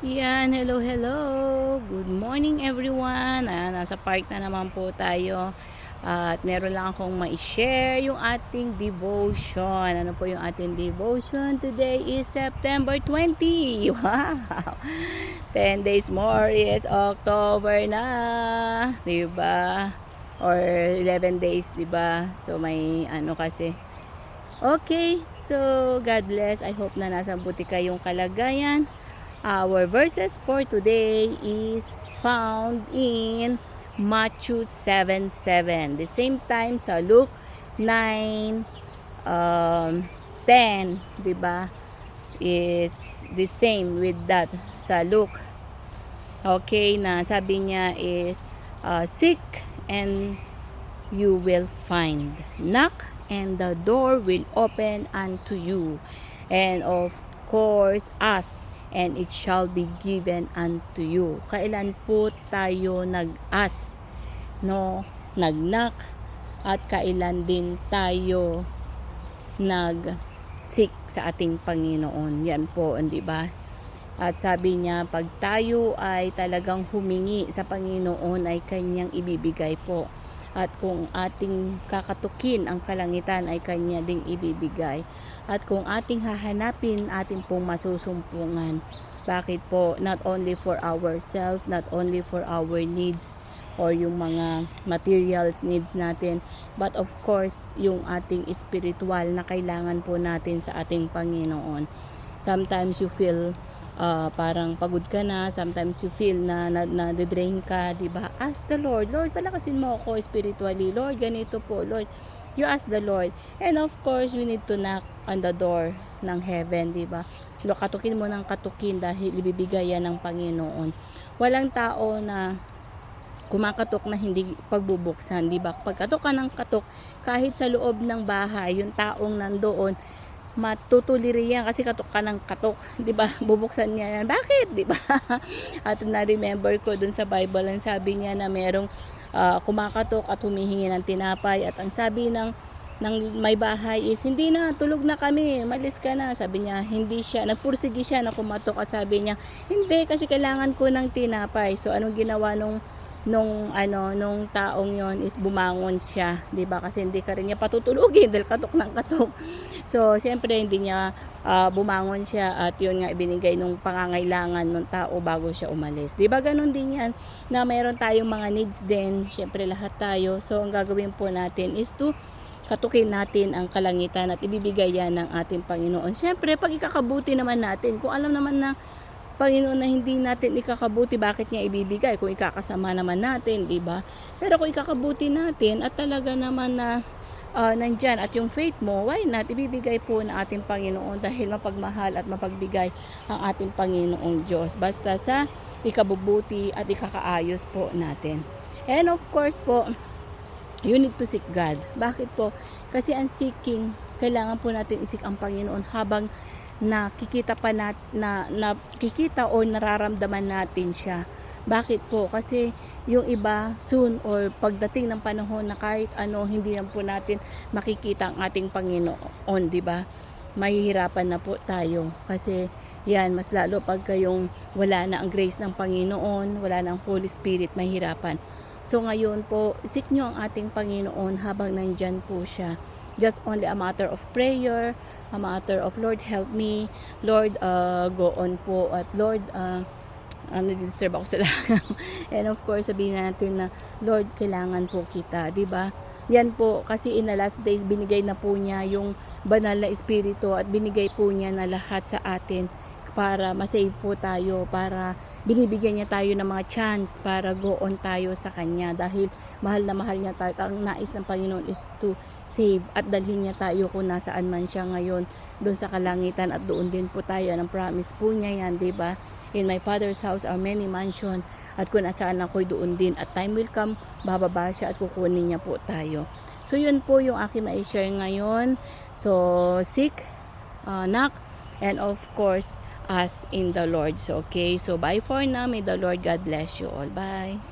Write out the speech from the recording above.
Yan, hello, hello. Good morning everyone. Nasa park na naman po tayo. At meron lang akong ma-share yung ating devotion. Ano po yung ating devotion? Today is September 20. Wow! 10 days more, it's October na. Diba? Or 11 days, diba? So may ano kasi. Okay, so God bless. I hope na nasa buti kayong kalagayan. Our verses for today is found in Matthew 7:7. The same time sa Luke 9 10, 'di ba? Is the same with that sa Luke. Okay, na sabi niya is seek and you will find. Knock and the door will open unto you. And of course, ask and it shall be given unto you. Kailan po tayo nag-ask, no? Nag-knock, at kailan din tayo nag-seek sa ating Panginoon. Yan po, hindi ba? At sabi niya, pag tayo ay talagang humingi sa Panginoon, ay kanyang ibibigay po. At kung ating kakatukin ang kalangitan, ay kanya ding ibibigay. At kung ating hahanapin, ating pong masusumpungan. Bakit po? Not only for ourselves, not only for our needs, or yung mga materials needs natin, but of course, yung ating spiritual na kailangan po natin sa ating Panginoon. Sometimes you feel parang pagod ka na, sometimes you feel na drain ka, di ba? Ask the Lord, Lord, palakasin mo ako spiritually, Lord, ganito po, Lord. You ask the Lord, and of course, we need to knock on the door ng heaven, di ba? Katukin mo ng katukin dahil ibibigay yan ng Panginoon. Walang tao na kumakatok na hindi pagbubuksan, di ba? Pagkatok ka ng katok, kahit sa loob ng bahay, yung taong nandoon, matutuliri yan kasi katok ka ng katok, 'di ba? Bubuksan niya yan. Bakit, 'di ba? At na-remember ko dun sa Bible, ang sabi niya na merong kumakatok at humihingi ng tinapay, at ang sabi ng may bahay is, hindi na, tulog na kami, malis ka na. Sabi niya, hindi siya, nagpursigi siya na kumatok, at sabi niya, hindi, kasi kailangan ko ng tinapay. So anong ginawa nung taong yon is bumangon siya, 'di ba? Kasi hindi ka rin niya patutulugin dahil katok ng katok. So syempre hindi niya bumangon siya, at yun nga ibinigay nung pangangailangan ng tao bago siya umalis. 'Di ba? Ganun din 'yan, na mayroon tayong mga needs din, syempre lahat tayo. So ang gagawin po natin is to katukin natin ang kalangitan at ibibigay yan ng ating Panginoon. Syempre pag ikakabuti naman natin, kung alam naman na Panginoon na hindi natin ikakabuti, bakit niya ibibigay kung ikakasama naman natin, di ba? Pero kung ikakabuti natin at talaga naman na nandyan at yung faith mo, why not? Ibibigay po ng ating Panginoon dahil mapagmahal at mapagbigay ang ating Panginoong Diyos. Basta sa ikabubuti at ikakaayos po natin. And of course po, you need to seek God. Bakit po? Kasi ang seeking, kailangan po natin isik ang Panginoon habang nakikita pa nakikita o nararamdaman natin siya. Bakit po? Kasi yung iba soon or pagdating ng panahon na kahit ano hindi na po natin makikita ang ating Panginoon, di ba? Mahihirapan na po tayo kasi yan, mas lalo pag kayong wala na ang grace ng Panginoon, wala na ang Holy Spirit, mahirapan. So ngayon po, seek nyo ang ating Panginoon habang nandyan po siya. Just only a matter of prayer, a matter of Lord help me, Lord go on po, at Lord disturb ako sa lang. And of course sabihin natin na Lord kailangan po kita, di ba? Yan po kasi in the last days binigay na po niya yung banal na espiritu at binigay po niya na lahat sa atin para ma-save po tayo, para binibigyan niya tayo ng mga chance para go on tayo sa Kanya dahil mahal na mahal niya tayo. Ang nais ng Panginoon is to save at dalhin niya tayo kung nasaan man siya ngayon, doon sa kalangitan, at doon din po tayo. Ang promise po niya yan, diba? In my Father's house are many mansion, at kung nasaan ako'y doon din, at time will come, bababa siya at kukunin niya po tayo. So yun po yung aking ma-share ngayon. So seek, knock, and of course, as in the Lord. So, okay. So, bye for now. May the Lord God bless you all. Bye.